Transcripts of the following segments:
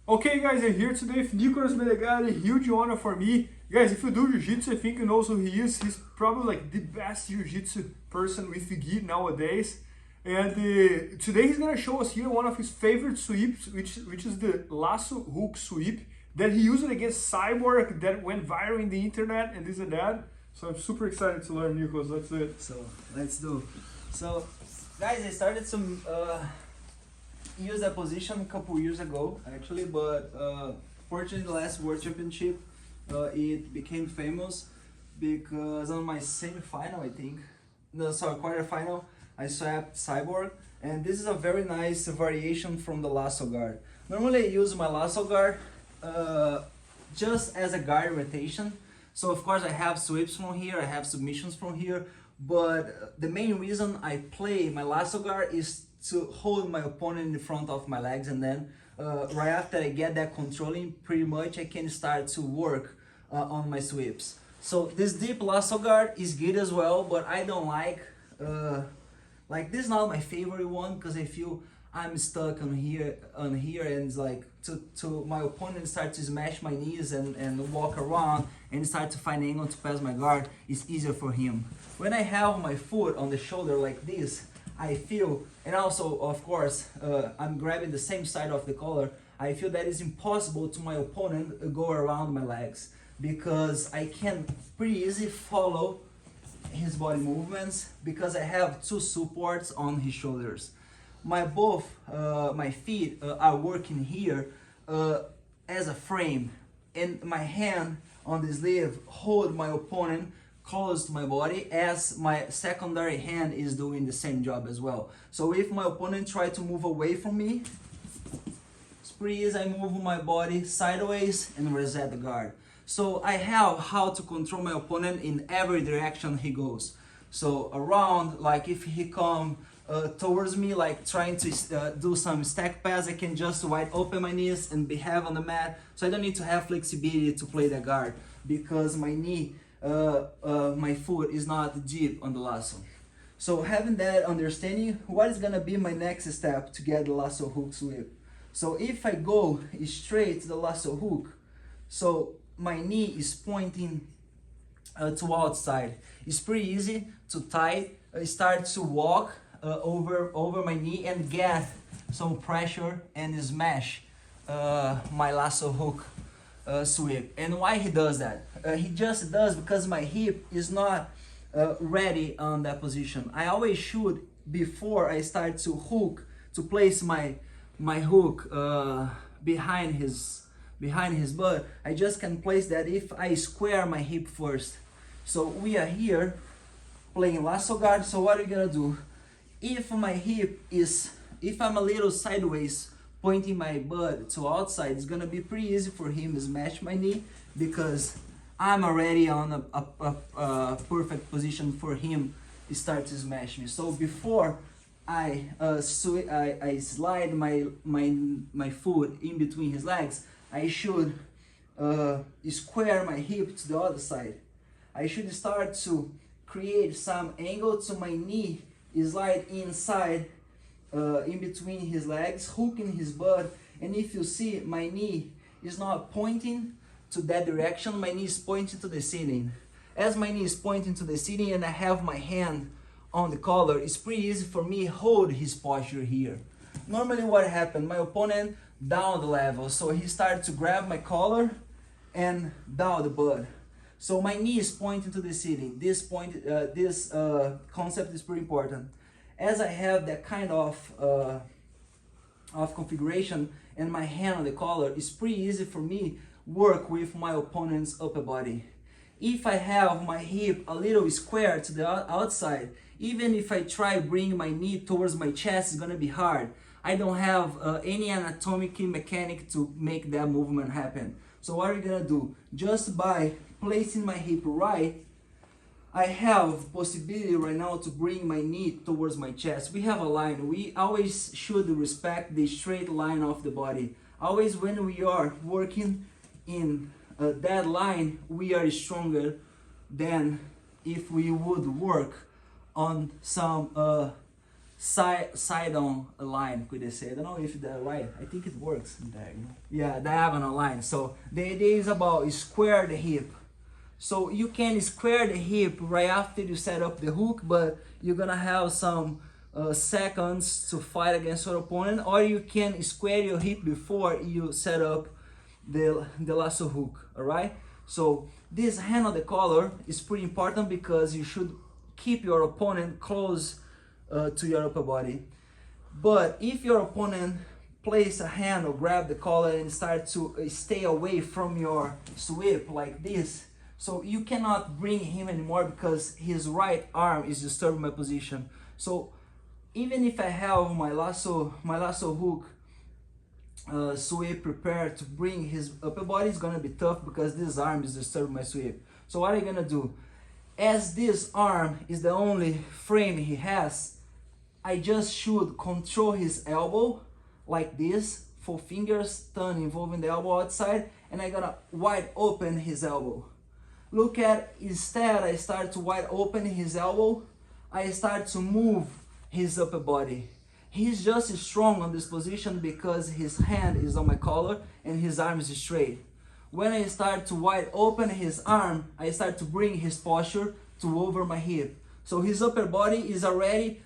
Okay guys, I'm here today with Nicolas Meregali, huge honor for me. Guys, if you do Jiu-Jitsu, I think you know who he is. He's probably like the best Jiu-Jitsu person with gi nowadays. And today he's gonna show us here one of his favorite sweeps, which is the Lasso Hook Sweep that he used against Cyborg that went viral in the internet and this and that. So I'm super excited to learn, Nicolas. Let's do it. So let's do. So guys, I started some use that position a couple years ago actually, but fortunately the last World Championship it became famous because on my semi-final, I think, no sorry, quarter-final, I swept Cyborg, and this is a very nice variation from the lasso guard. Normally I use my lasso guard just as a guard rotation. So of course I have sweeps from here, I have submissions from here, but the main reason I play my lasso guard is to hold my opponent in the front of my legs, and then right after I get that controlling, pretty much I can start to work on my sweeps. So this deep lasso guard is good as well, but I don't like this is not my favorite one because I feel I'm stuck on here, and it's like to my opponent start to smash my knees and walk around and start to find angle to pass my guard. It's easier for him. When I have my foot on the shoulder like this, I feel, and also of course I'm grabbing the same side of the collar, I feel that it's impossible to my opponent go around my legs because I can pretty easily follow his body movements because I have two supports on his shoulders. My feet are working here as a frame, and my hand on the sleeve hold my opponent close to my body as my secondary hand is doing the same job as well. So if my opponent try to move away from me, it's pretty easy. I move my body sideways and reset the guard. So I have how to control my opponent in every direction he goes. So around, like if he come towards me, like trying to do some stack pass, I can just wide open my knees and behave on the mat. So I don't need to have flexibility to play the guard because my knee, my foot is not deep on the lasso. So having that understanding, what is gonna be my next step to get the lasso hook sweep? So if I go straight to the lasso hook, so my knee is pointing to outside. It's pretty easy to tie, start to walk over my knee and get some pressure and smash my lasso hook sweep. And why he does that? He just does because my hip is not ready on that position. I always should, before I start to hook, to place my hook behind his butt, I just can place that if I square my hip first. So we are here playing lasso guard. So what are we gonna do? If my hip is, if I'm a little sideways, pointing my butt to outside, it's gonna be pretty easy for him to smash my knee because I'm already on a perfect position for him to start to smash me. So before I slide my foot in between his legs, I should square my hip to the other side. I should start to create some angle to my knee slide inside in between his legs, hooking his butt. And if you see, my knee is not pointing to that direction, my knee is pointing to the ceiling. As my knee is pointing to the ceiling and I have my hand on the collar, it's pretty easy for me to hold his posture here. Normally what happened, my opponent down the level, so he started to grab my collar and down the butt. So my knee is pointing to the ceiling. This concept is pretty important. As I have that kind of configuration and my hand on the collar, it's pretty easy for me work with my opponent's upper body. If I have my hip a little square to the outside, even if I try bring my knee towards my chest, it's gonna be hard. I don't have any anatomic mechanic to make that movement happen. So what are we gonna do? Just by placing my hip right, I have possibility right now to bring my knee towards my chest. We have a line. We always should respect the straight line of the body. Always when we are working in that line, we are stronger than if we would work on some side on line, could I say? I don't know if that's right. I think it works. Diagonal. Yeah, diagonal line. So the idea is about square the hip. So you can square the hip right after you set up the hook, but you're gonna have some seconds to fight against your opponent, or you can square your hip before you set up the lasso hook, all right? So this hand on the collar is pretty important because you should keep your opponent close to your upper body. But if your opponent place a hand or grab the collar and start to stay away from your sweep like this, so you cannot bring him anymore because his right arm is disturbing my position. So even if I have my lasso hook sweep prepared to bring his upper body, it's gonna be tough because this arm is disturbing my sweep. So what are you gonna do? As this arm is the only frame he has, I just should control his elbow like this, 4 fingers turn involving the elbow outside, and I'm gonna wide open his elbow. Look at, instead I start to wide open his elbow, I start to move his upper body. He's just strong on this position because his hand is on my collar and his arm is straight. When I start to wide open his arm, I start to bring his posture to over my hip. So his upper body is already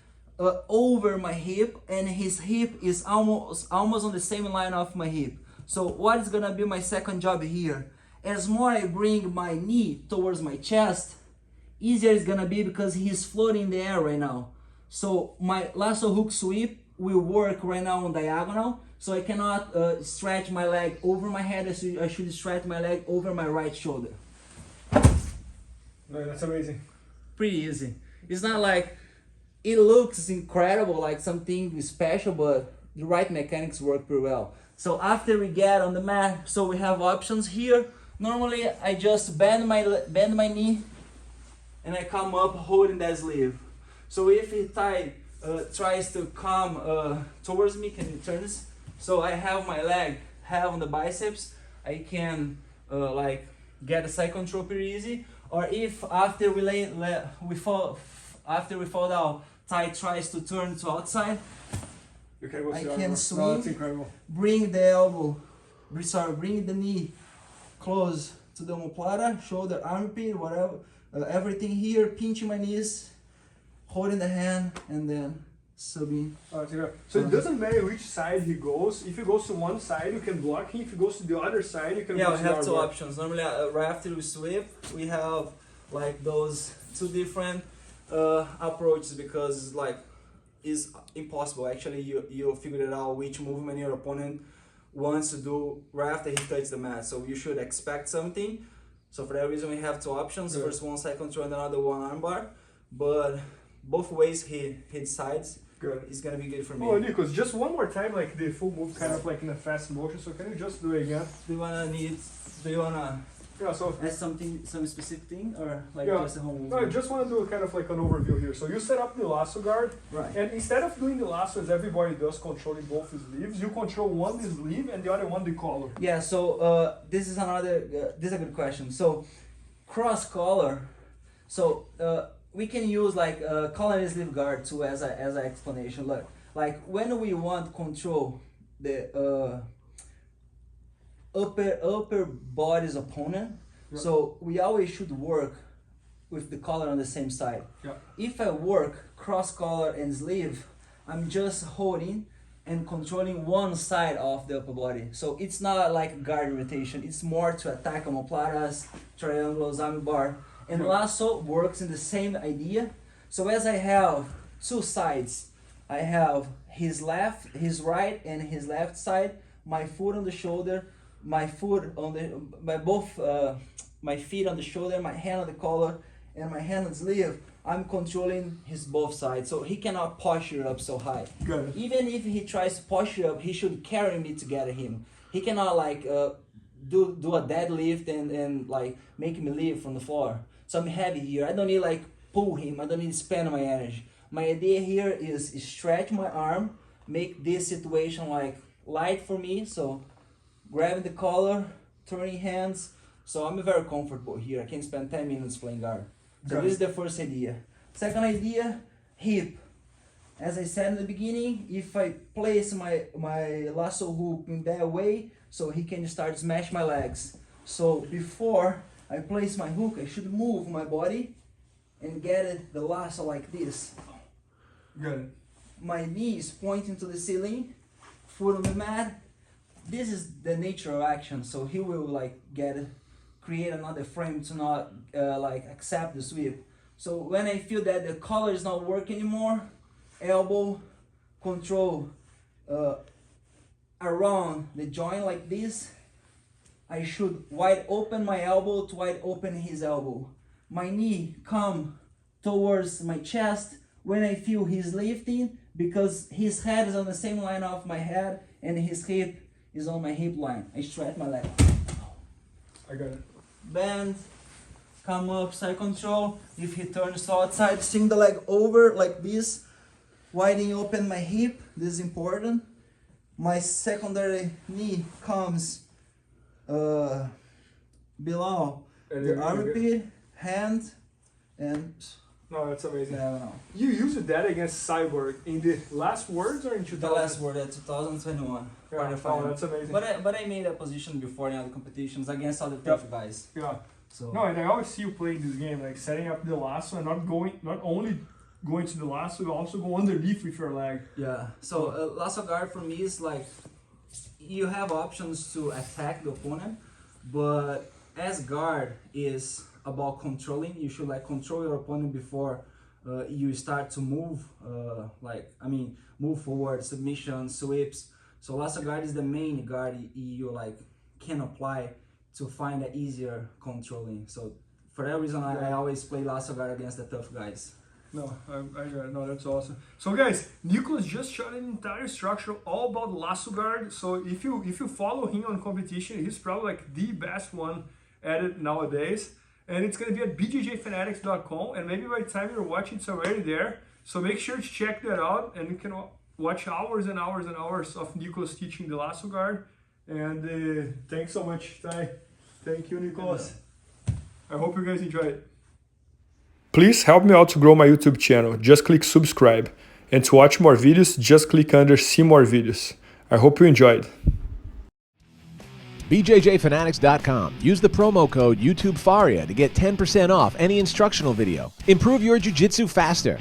over my hip, and his hip is almost on the same line of my hip. So what is gonna be my second job here? As more I bring my knee towards my chest, easier it's gonna be because he's floating in the air right now. So my lasso hook sweep will work right now on diagonal, so I cannot stretch my leg over my head. I should stretch my leg over my right shoulder. No, that's amazing. Pretty easy. It's not like it looks incredible, like something special, but the right mechanics work pretty well. So after we get on the mat, so we have options here. Normally I just bend my knee and I come up holding that sleeve. So if he tries to come towards me, can you turn this? So I have my leg on the biceps, I can like get the side control pretty easy. Or if after we fall down, Ty tries to turn to outside, I can swing, bring the elbow, bring the knee close to the omoplata, shoulder, armpit, whatever, everything here, pinching my knees, holding the hand, and then subbing. So it doesn't matter which side he goes. If he goes to one side, you can block him. If he goes to the other side, you can block him. Yeah, we have 2 options. options. Normally, right after we sweep, we have like those 2 different approaches, because like it's impossible. Actually, you figured it out which movement your opponent wants to do right after he touches the mat. So you should expect something. So for that reason, we have 2 options. Good. First one side control and another one armbar. But both ways he decides. Good. It's gonna be good for me. Oh, Nikos, just one more time, like the full move, kind of like in a fast motion. So can you just do it again? Do you wanna Yeah. So add some specific thing, or like just a whole move? no, I just want to do kind of like an overview here. So you set up the lasso guard, Right. and instead of doing the lasso as everybody does, controlling both sleeves, you control one the sleeve and the other one the collar. Yeah. So this is a good question. So cross collar. So we can use like collar and sleeve guard too as an explanation. Look, like when we want to control the upper body's opponent, yeah. So we always should work with the collar on the same side. Yeah. If I work cross collar and sleeve, I'm just holding and controlling one side of the upper body. So it's not like guard rotation, it's more to attack omoplatas, triangles, arm bar. And lasso works in the same idea. So as I have 2 sides, I have his right and his left side, my foot on the shoulder, my feet on the shoulder, my hand on the collar, and my hand on the sleeve. I'm controlling his both sides, so he cannot posture up so high. Good. Even if he tries to posture up, he should carry me to get him. He cannot like do a deadlift and like make me leave from the floor. So I'm heavy here. I don't need like pull him. I don't need to spend my energy. My idea here is stretch my arm, make this situation like light for me. So grabbing the collar, turning hands. So I'm very comfortable here. I can spend 10 minutes playing guard. So this is the first idea. Second idea, hip. as I said in the beginning, if I place my lasso hook in that way, so he can start smash my legs. So before I place my hook, I should move my body and get the lasso like this. Good. My knees pointing to the ceiling, foot on the mat. This is the nature of action, so he will like create another frame to not like accept the sweep. So when I feel that the collar is not working anymore, elbow control around the joint like this. I should wide open my elbow to wide open his elbow. My knee come towards my chest when I feel he's lifting, because his head is on the same line of my head and his hip is on my hip line. I stretch my leg. I got it. Bend, come up, side control. If he turns to outside, swing the leg over like this, widening open my hip. This is important. My secondary knee comes below the armpit, hand, and no, that's amazing. no. You used that against Cyborg in the last words or in 2000? The last word at 2021. Yeah, oh, that's amazing. But I made a position before in other competitions against other tough guys. Yeah. So No, and I always see you playing this game, like setting up the lasso and not only going to the lasso, you also go underneath with your leg. yeah. So lasso guard for me is like you have options to attack the opponent, but as guard is about controlling. You should like control your opponent before you start to move, move forward, submission, sweeps. So lasso guard is the main guard you like can apply to find an easier controlling. So for that reason, I always play lasso guard against the tough guys. No, no, that's awesome. So guys, Nicholas just shot an entire structure all about lasso guard. So if you follow him on competition, he's probably like the best one at it nowadays. And it's gonna be at bjjfanatics.com, and maybe by the time you're watching, it's already there. So make sure to check that out, and you can watch hours and hours and hours of Nicholas teaching the lasso guard. And thanks so much, Ty. Thank you, Nicholas. I hope you guys enjoy it. Please help me out to grow my YouTube channel. Just click subscribe. And to watch more videos, just click under see more videos. I hope you enjoyed. BJJFanatics.com. Use the promo code YouTubeFaria to get 10% off any instructional video. Improve your jiu-jitsu faster.